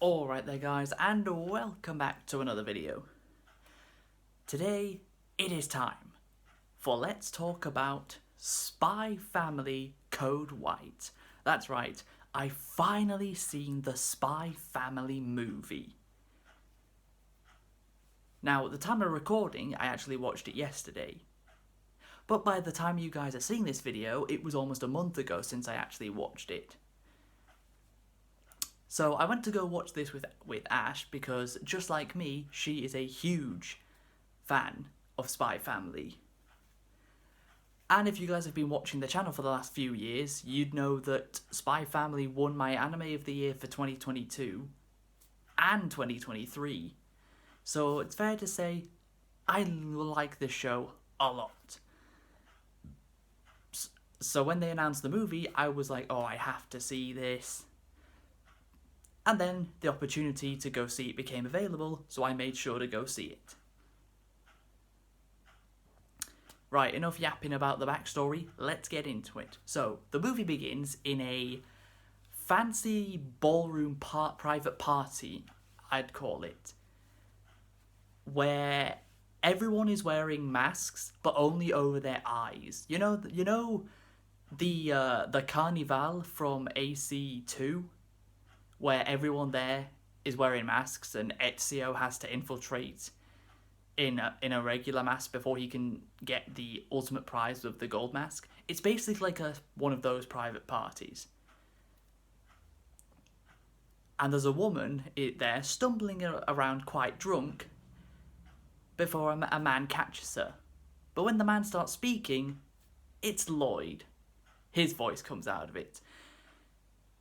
Alright there guys, and welcome back to another video. Today, it is time for Let's Talk About Spy Family Code White. That's right, I finally seen the Spy Family movie. Now, at the time of recording, I actually watched it yesterday. But by the time you guys are seeing this video, it was almost a month ago since I actually watched it. So I went to go watch this with Ash because, just like me, she is a huge fan of Spy Family. And if you guys have been watching the channel for the last few years, you'd know that Spy Family won my Anime of the Year for 2022 and 2023. So it's fair to say I like this show a lot. So when they announced the movie, I was like, oh, I have to see this. And then the opportunity to go see it became available, so I made sure to go see it. Right, enough yapping about the backstory, let's get into it. So, the movie begins in a fancy ballroom private party, I'd call it, where everyone is wearing masks, but only over their eyes. You know the Carnival from AC2? Where everyone there is wearing masks and Ezio has to infiltrate in a regular mask before he can get the ultimate prize of the gold mask. It's basically like one of those private parties. And there's a woman there stumbling around quite drunk before a man catches her. But when the man starts speaking, it's Loid. His voice comes out of it.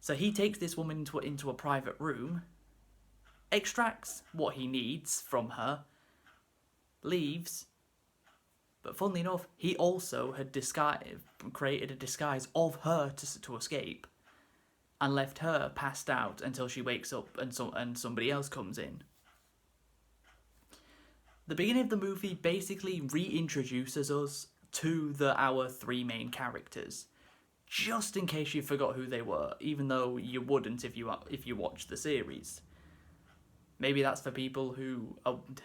So he takes this woman into a private room, extracts what he needs from her, leaves, but funnily enough, he also had created a disguise of her to escape, and left her passed out until she wakes up and somebody else comes in. The beginning of the movie basically reintroduces us to our three main characters. Just in case you forgot who they were, even though you wouldn't if you watched the series. Maybe that's for people who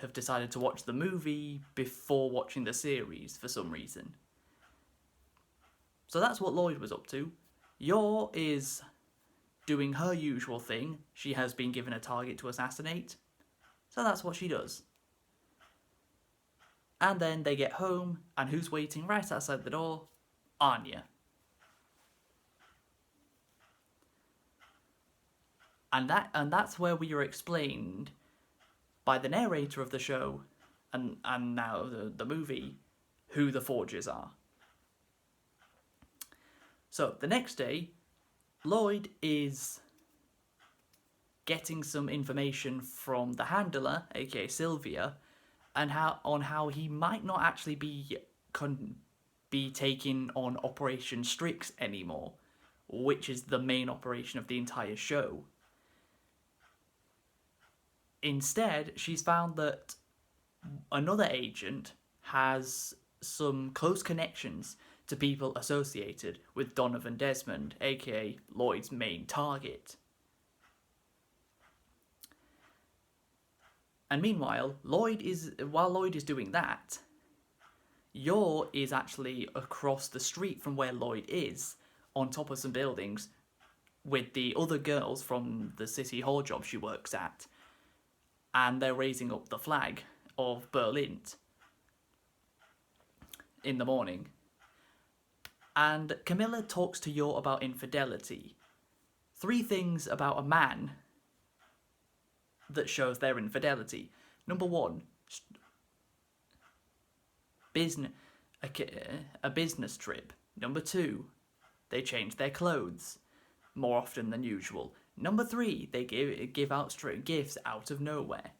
have decided to watch the movie before watching the series for some reason. So that's what Loid was up to. Yor is doing her usual thing. She has been given a target to assassinate, so that's what she does. And then they get home, and who's waiting right outside the door? Anya. And that's where we are explained by the narrator of the show and now the movie who the forgers are. So the next day, Loid is getting some information from the handler, aka Sylvia, and how he might not actually be taking on Operation Strix anymore, which is the main operation of the entire show. Instead, she's found that another agent has some close connections to people associated with Donovan Desmond, aka Loid's main target. And meanwhile, while Loid is doing that, Yor is actually across the street from where Loid is, on top of some buildings, with the other girls from the city hall job she works at. And they're raising up the flag of Berlin in the morning. And Camilla talks to Yor about infidelity. 3 things about a man that shows their infidelity. Number 1, a business trip. Number 2, they change their clothes more often than usual. Number 3, they give out straight gifts out of nowhere.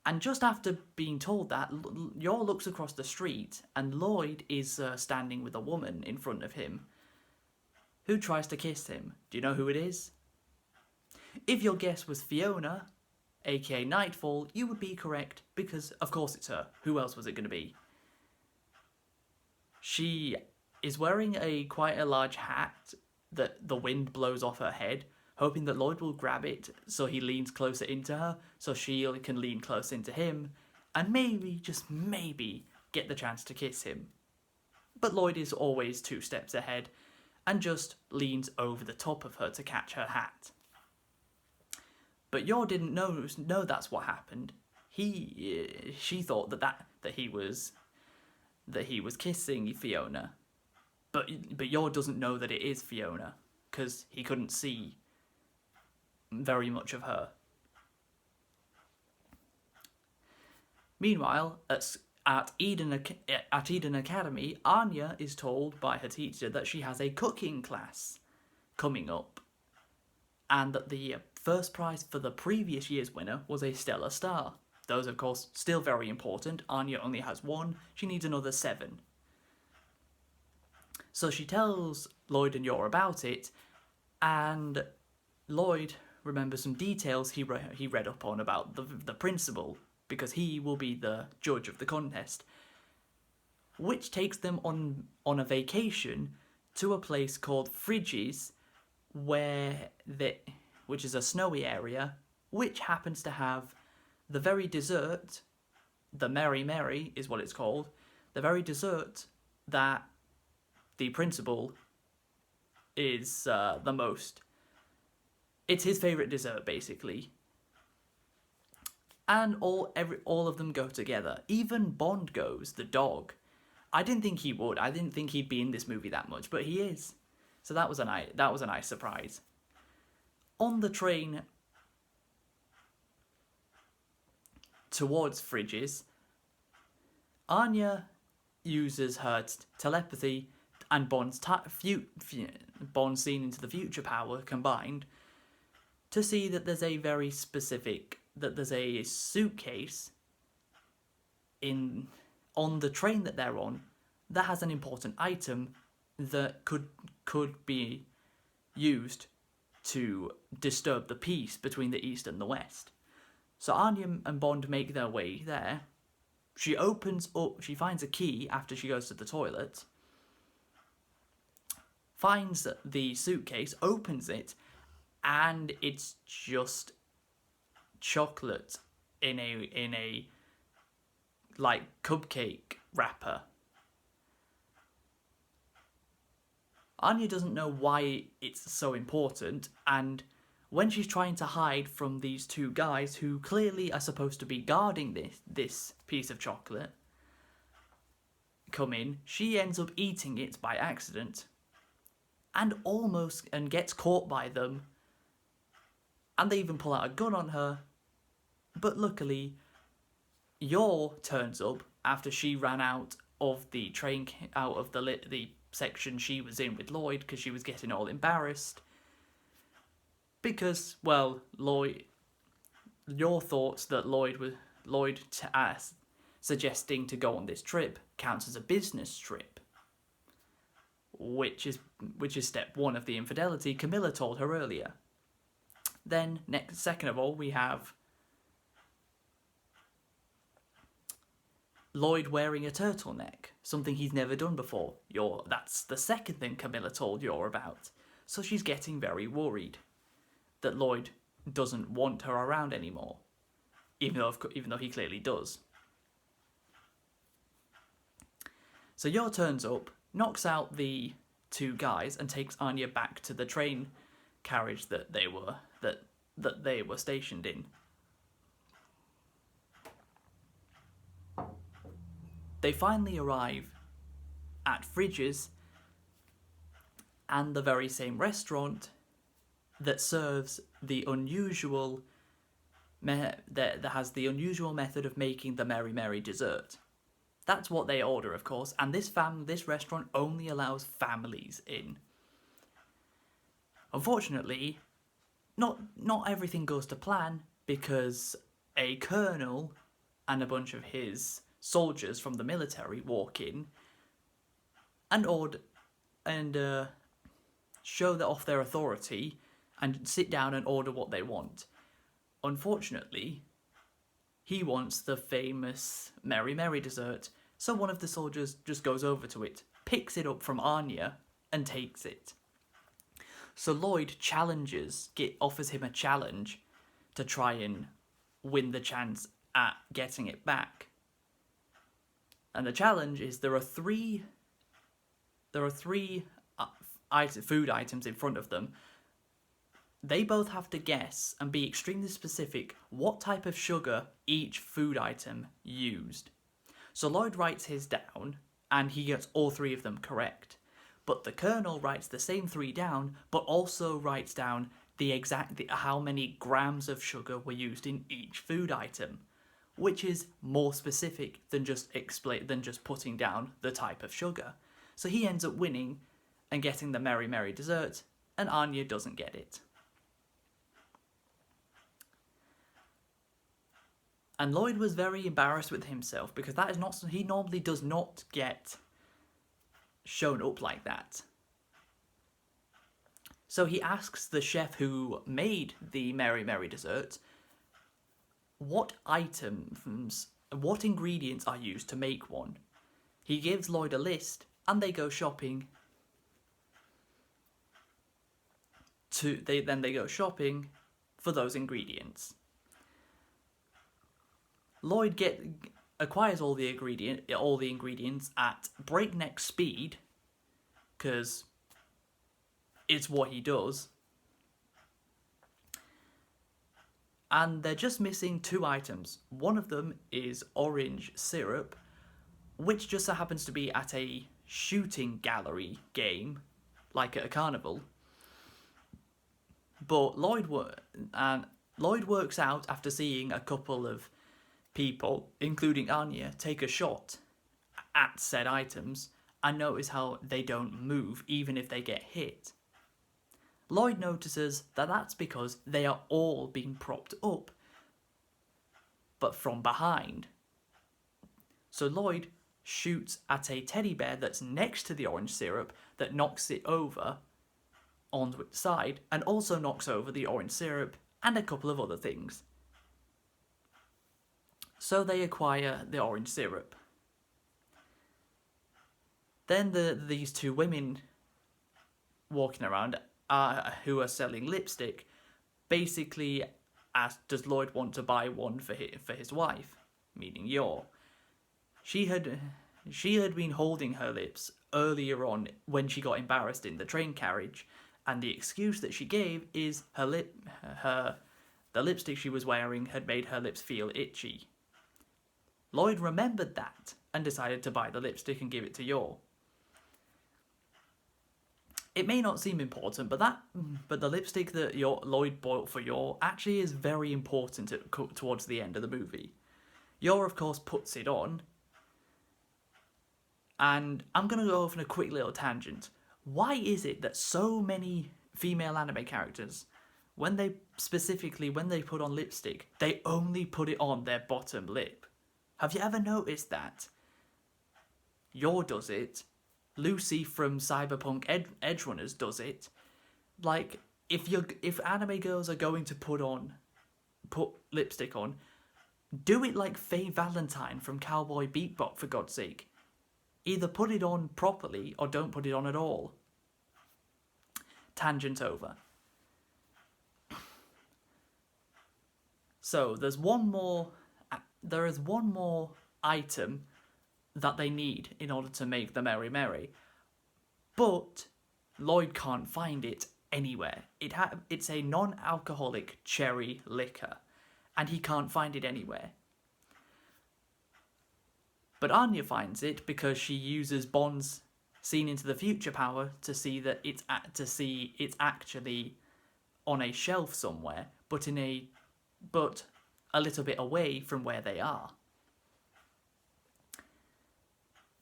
And just after being told that, Yor looks across the street, and Loid is standing with a woman in front of him, who tries to kiss him. Do you know who it is? If your guess was Fiona, aka Nightfall, you would be correct, because of course it's her. Who else was it going to be? She is wearing quite a large hat that the wind blows off her head, hoping that Loid will grab it so he leans closer into her, so she can lean close into him, and maybe, just maybe, get the chance to kiss him. But Loid is always 2 steps ahead and just leans over the top of her to catch her hat. But Yor didn't know that's what happened. She thought that he was kissing Fiona, but Yor doesn't know that it is Fiona because he couldn't see very much of her. Meanwhile, at Eden Academy, Anya is told by her teacher that she has a cooking class coming up, and that the first prize for the previous year's winner was a Stella Star. Those, of course, still very important. Anya only has 1. She needs another 7. So she tells Loid and Yor about it, and Loid remembers some details he read up on about the principal, because he will be the judge of the contest, which takes them on a vacation to a place called Fridges, which is a snowy area, which happens to have the very dessert, the Merry Merry is what it's called, the very dessert that the principal is the most. It's his favourite dessert, basically. And all of them go together. Even Bond goes, the dog. I didn't think he would. I didn't think he'd be in this movie that much, but he is. So that was a nice surprise. On the train towards Fridges, Anya uses her telepathy and Bond's seen into the future power combined to see that there's a suitcase on the train that they're on that has an important item that could be used to disturb the peace between the East and the West. So Anya and Bond make their way there. She finds a key after she goes to the toilet, finds the suitcase, opens it, and it's just chocolate in a like cupcake wrapper. Anya doesn't know why it's so important, and when she's trying to hide from these 2 guys who clearly are supposed to be guarding this piece of chocolate come in, she ends up eating it by accident and gets caught by them, and they even pull out a gun on her. But luckily, Yor turns up after she ran out of the train, out of the section she was in with Loid, because she was getting all embarrassed. Because, well, Yor thought that Loid suggesting to go on this trip counts as a business trip, which is step 1 of the infidelity Camilla told her earlier. Then, second of all, we have Loid wearing a turtleneck, something he's never done before. That's the second thing Camilla told Yor about. So she's getting very worried that Loid doesn't want her around anymore, even though he clearly does. So Yor turns up, knocks out the 2 guys, and takes Anya back to the train carriage that they were stationed in. They finally arrive at Fridges and the very same restaurant that serves the unusual that has the unusual method of making the Merry Merry dessert. That's what they order, of course, and this restaurant only allows families in. Unfortunately, not everything goes to plan, because a colonel and a bunch of his soldiers from the military walk in and show off their authority and sit down and order what they want. Unfortunately, he wants the famous Merry Merry dessert, so one of the soldiers just goes over to it, picks it up from Anya, and takes it. So Loid offers him a challenge to try and win the chance at getting it back. And the challenge is there are three food items in front of them. They both have to guess and be extremely specific what type of sugar each food item used. So Loid writes his down, and he gets all three of them correct. But the Colonel writes the same three down, but also writes down how many grams of sugar were used in each food item, which is more specific than just putting down the type of sugar. So he ends up winning and getting the Merry Merry dessert, and Anya doesn't get it. And Loid was very embarrassed with himself because he normally does not get shown up like that. So he asks the chef who made the Merry Merry dessert, what ingredients are used to make one? He gives Loid a list, and they go shopping. They go shopping for those ingredients. Loid acquires all the ingredients at breakneck speed, because it's what he does. And they're just missing two items. One of them is orange syrup, which just so happens to be at a shooting gallery game, like at a carnival. But Loid works out after seeing a couple of people, including Anya, take a shot at said items and notice how they don't move even if they get hit. Loid notices that that's because they are all being propped up, but from behind. So Loid shoots at a teddy bear that's next to the orange syrup that knocks it over onto its side and also knocks over the orange syrup and a couple of other things. So they acquire the orange syrup. Then these two women walking around who are selling lipstick basically ask, does Loid want to buy one for his wife, meaning Yor. She had been holding her lips earlier on when she got embarrassed in the train carriage, and the excuse that she gave is the lipstick she was wearing had made her lips feel itchy. Loid remembered that and decided to buy the lipstick and give it to Yor. It may not seem important, but the lipstick that Loid bought for Yor actually is very important towards the end of the movie. Yor, of course, puts it on, and I'm going to go off on a quick little tangent. Why is it that so many female anime characters, when they put on lipstick, they only put it on their bottom lip? Have you ever noticed that? Yor does it. Lucy from Cyberpunk Edgerunners does it. Like, if anime girls are going to put lipstick on, do it like Faye Valentine from Cowboy Bebop, for God's sake. Either put it on properly or don't put it on at all. Tangent over. So there is one more item that they need in order to make the Merry Merry, but Loid can't find it anywhere. It's a non-alcoholic cherry liquor, and he can't find it anywhere. But Anya finds it because she uses Bond's seen into the future power to see that it's actually on a shelf somewhere, but a little bit away from where they are.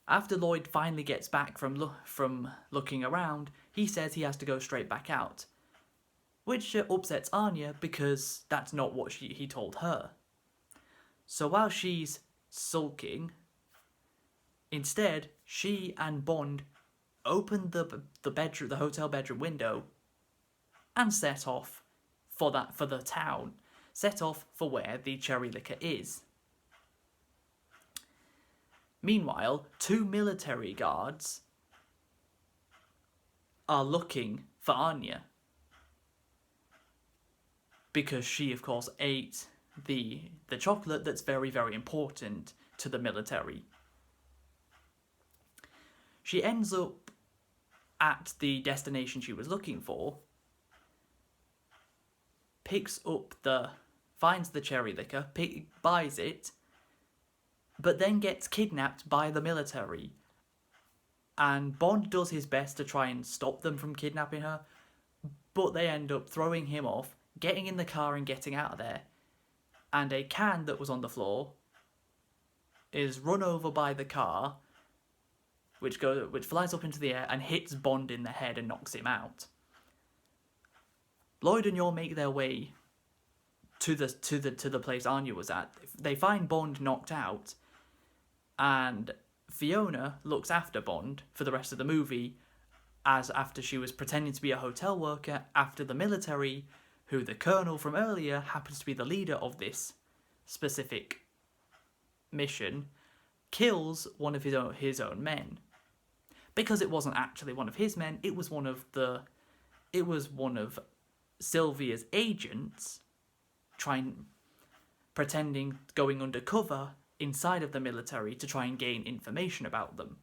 After Loid finally gets back from looking around, he says he has to go straight back out, which upsets Anya because that's not what he told her. So while she's sulking, instead she and Bond open the hotel bedroom window and set off for the town, set off for where the cherry liquor is. Meanwhile, two military guards are looking for Anya because she, of course, ate the chocolate that's very, very important to the military. She ends up at the destination she was looking for, finds the cherry liquor, buys it, but then gets kidnapped by the military. And Bond does his best to try and stop them from kidnapping her, but they end up throwing him off, getting in the car and getting out of there. And a can that was on the floor is run over by the car, which flies up into the air and hits Bond in the head and knocks him out. Loid and Yor make their way to the place Anya was at. They find Bond knocked out, and Fiona looks after Bond for the rest of the movie, as after she was pretending to be a hotel worker after the military, who the colonel from earlier happens to be the leader of this specific mission, kills one of his own men. Because it wasn't actually one of his men, it was one of Sylvia's agents going undercover inside of the military to try and gain information about them.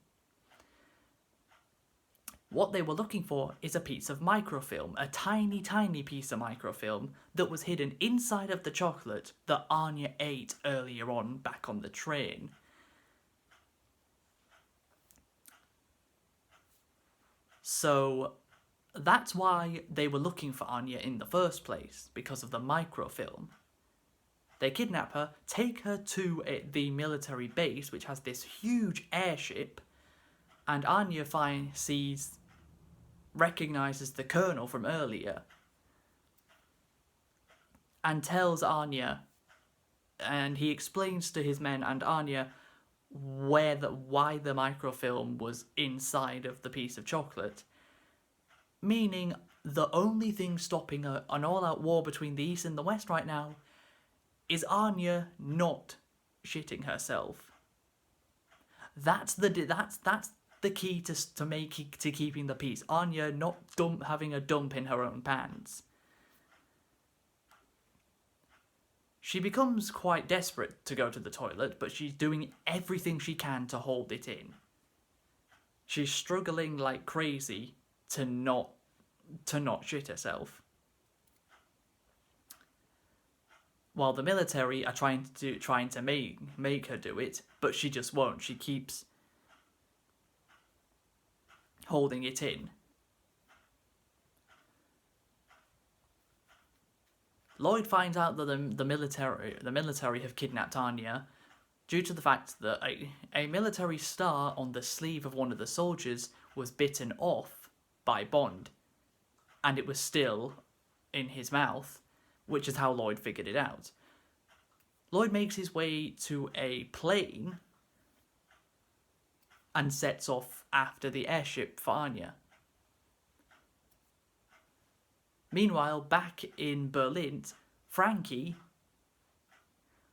What they were looking for is a piece of microfilm, a tiny, tiny piece of microfilm that was hidden inside of the chocolate that Anya ate earlier on back on the train. So that's why they were looking for Anya in the first place, because of the microfilm. They kidnap her, take her to the military base, which has this huge airship, and Anya recognises the colonel from earlier, and tells Anya, and he explains to his men and Anya why the microfilm was inside of the piece of chocolate, meaning the only thing stopping an all-out war between the East and the West right now is Anya not shitting herself. That's the key to keeping the peace. Anya not having a dump in her own pants. She becomes quite desperate to go to the toilet, but she's doing everything she can to hold it in. She's struggling like crazy to not shit herself. While the military are trying to make her do it, but she just won't. She keeps holding it in. Loid finds out that the military have kidnapped Anya due to the fact that a military star on the sleeve of one of the soldiers was bitten off by Bond, and it was still in his mouth, which is how Loid figured it out. Loid makes his way to a plane and sets off after the airship for Anya. Meanwhile, back in Berlin, Frankie,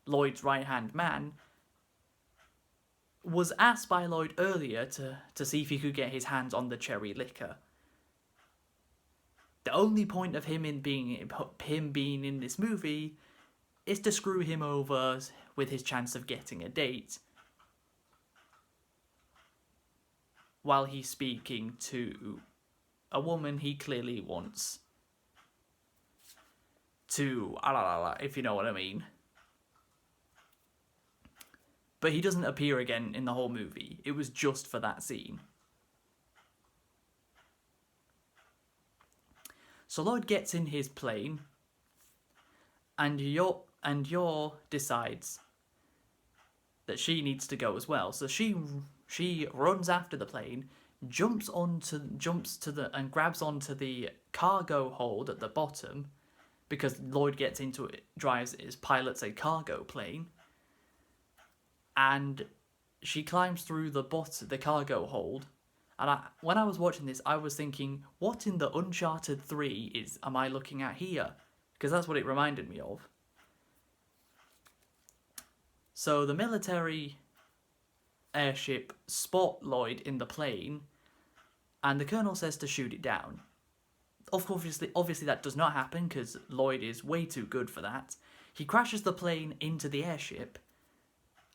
Lloyd's right-hand man, was asked by Loid earlier to see if he could get his hands on the cherry liquor. The only point of him being in this movie is to screw him over with his chance of getting a date, while he's speaking to a woman he clearly wants to, if you know what I mean. But he doesn't appear again in the whole movie. It was just for that scene. So Loid gets in his plane, and Yor decides that she needs to go as well. So she runs after the plane, and grabs onto the cargo hold at the bottom, because Loid gets into it, pilots a cargo plane, and she climbs through the cargo hold. And when I was watching this, I was thinking, what in the Uncharted 3 am I looking at here? Because that's what it reminded me of. So the military airship spot Loid in the plane, and the colonel says to shoot it down. Obviously that does not happen because Loid is way too good for that. He crashes the plane into the airship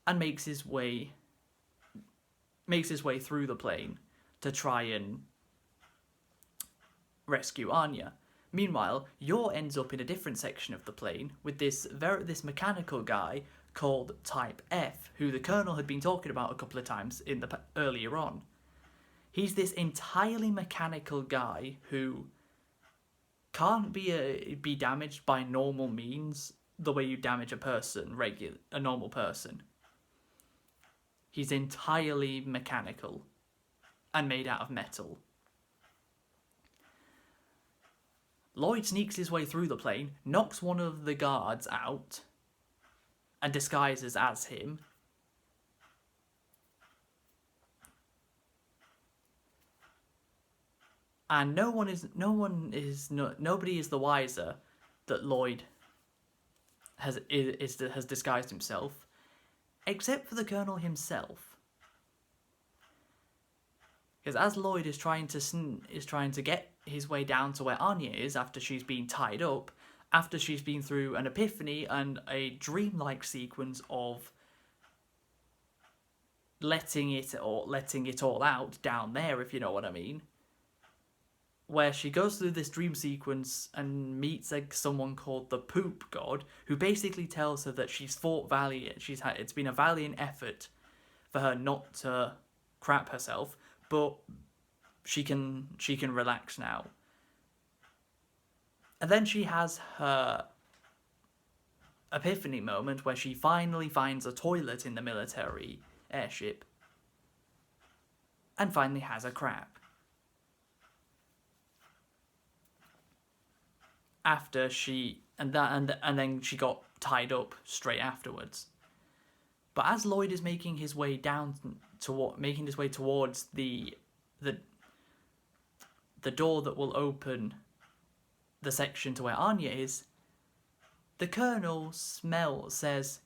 and makes his way through the plane to try and rescue Anya. Meanwhile, Yor ends up in a different section of the plane with this mechanical guy called Type F, who the Colonel had been talking about a couple of times earlier on. He's this entirely mechanical guy who can't be damaged by normal means the way you damage a normal person. He's entirely mechanical and made out of metal. Loid sneaks his way through the plane, knocks one of the guards out, and disguises as him. And nobody is the wiser that Loid has disguised himself, except for the Colonel himself. Because as Loid is trying to get his way down to where Anya is after she's been tied up, after she's been through an epiphany and a dreamlike sequence of letting it all out down there, if you know what I mean, where she goes through this dream sequence and meets someone called the Poop God, who basically tells her that she's fought valiant. It's been a valiant effort for her not to crap herself, but she can relax now. And then she has her epiphany moment where she finally finds a toilet in the military airship and finally has a crap. After and then she got tied up straight afterwards. But as Loid is making his way towards the door that will open the section to where Anya is, the Colonel says,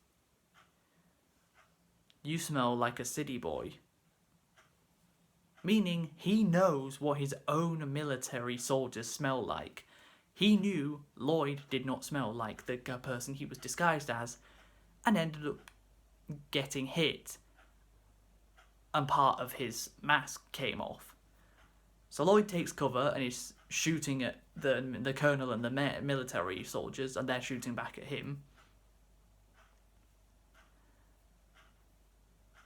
"You smell like a city boy." Meaning he knows what his own military soldiers smell like. He knew Loid did not smell like the person he was disguised as, and ended up getting hit, and part of his mask came off. So Loid takes cover and is shooting at the Colonel and the military soldiers, and they're shooting back at him.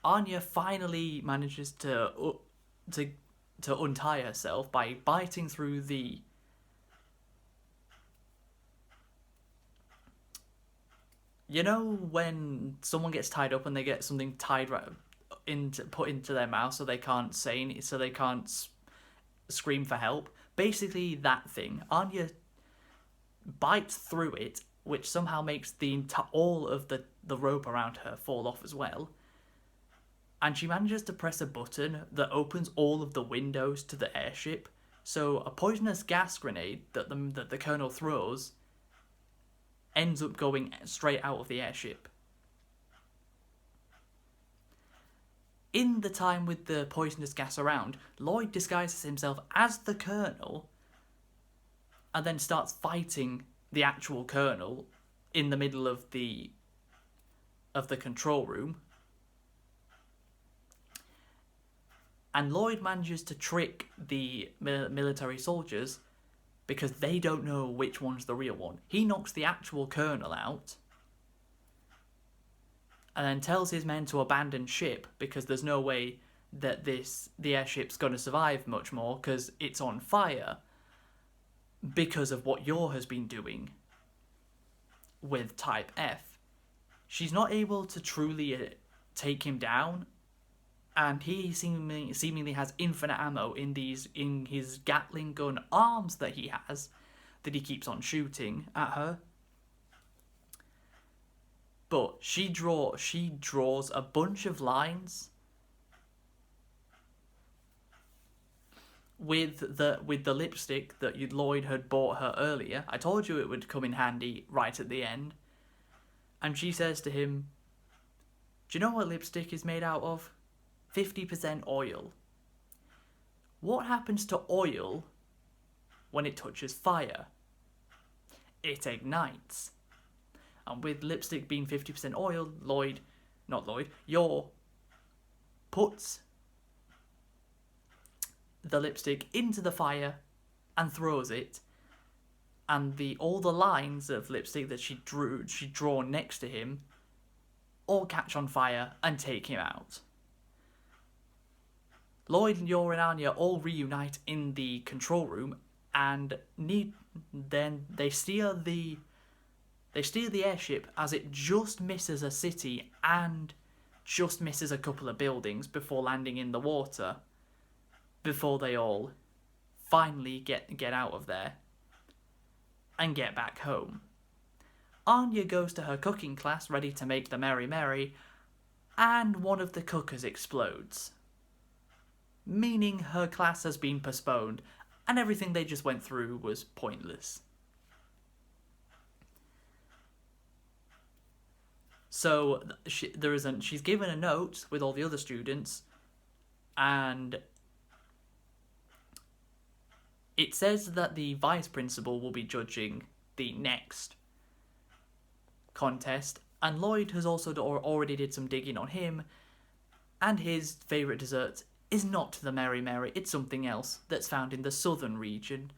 Anya finally manages to untie herself by biting through the when someone gets tied up and they get something put into their mouth so they can't scream for help? Basically that thing. Anya bites through it, which somehow makes all of the rope around her fall off as well. And she manages to press a button that opens all of the windows to the airship. So a poisonous gas grenade that the Colonel throws ends up going straight out of the airship. In the time with the poisonous gas around, Loid disguises himself as the Colonel and then starts fighting the actual Colonel in the middle of the control room. And Loid manages to trick the military soldiers because they don't know which one's the real one. He knocks the actual Colonel out and then tells his men to abandon ship because there's no way that the airship's going to survive much more because it's on fire because of what Yor has been doing with Type F. She's not able to truly take him down, and he seemingly has infinite ammo in his Gatling gun arms that he has, that he keeps on shooting at her. But she draws a bunch of lines with the lipstick that Loid had bought her earlier. I told you it would come in handy right at the end. And she says to him, "Do you know what lipstick is made out of? 50% oil. What happens to oil when it touches fire. It ignites. And with lipstick being 50% oil, Yor puts the lipstick into the fire and throws it, and all the lines of lipstick that she'd drawn next to him all catch on fire and take him out. Loid and Yor and Anya all reunite in the control room, and then they steer the airship as it just misses a city and just misses a couple of buildings before landing in the water, before they all finally get out of there and get back home. Anya goes to her cooking class ready to make the Merry Merry, and one of the cookers explodes, meaning her class has been postponed and everything they just went through was pointless. So she's given a note with all the other students, and it says that the vice principal will be judging the next contest, and Loid has also already did some digging on him, and his favourite dessert is not the Merry Merry, it's something else that's found in the southern region.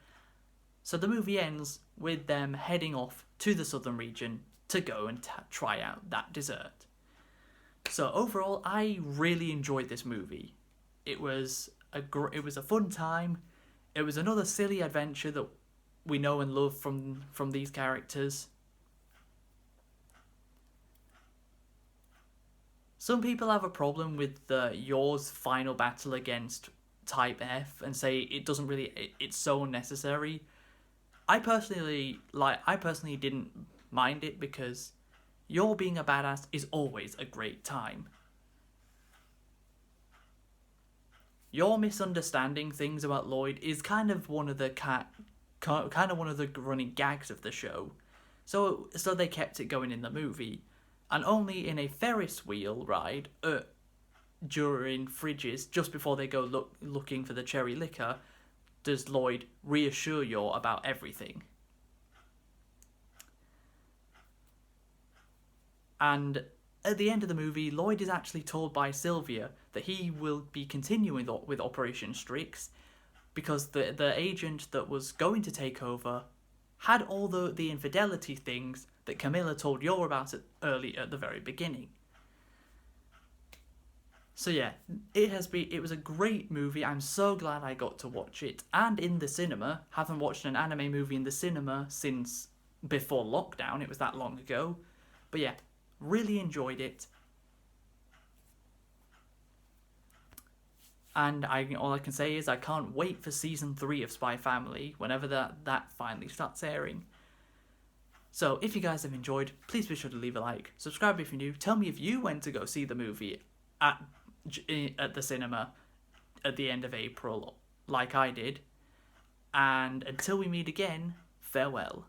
So the movie ends with them heading off to the southern region to go and try out that dessert. So overall, I really enjoyed this movie. It was a fun time. It was another silly adventure that we know and love from these characters. Some people have a problem with Yor's final battle against Type F and say it's so unnecessary. I personally didn't mind it because Yor being a badass is always a great time. Yor misunderstanding things about Loid is kind of one of the running gags of the show. So they kept it going in the movie. And only in a Ferris wheel ride during fridges, just before they go looking for the cherry liquor, does Loid reassure Yor about everything. And at the end of the movie, Loid is actually told by Sylvia that he will be continuing with Operation Strix because the agent that was going to take over had all the infidelity things that Camilla told Yor about early at the very beginning. So yeah, it was a great movie. I'm so glad I got to watch it, and in the cinema. Haven't watched an anime movie in the cinema since before lockdown. It was that long ago. But yeah, really enjoyed it. And all I can say is I can't wait for season 3 of Spy Family whenever that finally starts airing. So if you guys have enjoyed, please be sure to leave a like, subscribe if you're new, tell me if you went to go see the movie at the cinema at the end of April like I did, and until we meet again, farewell.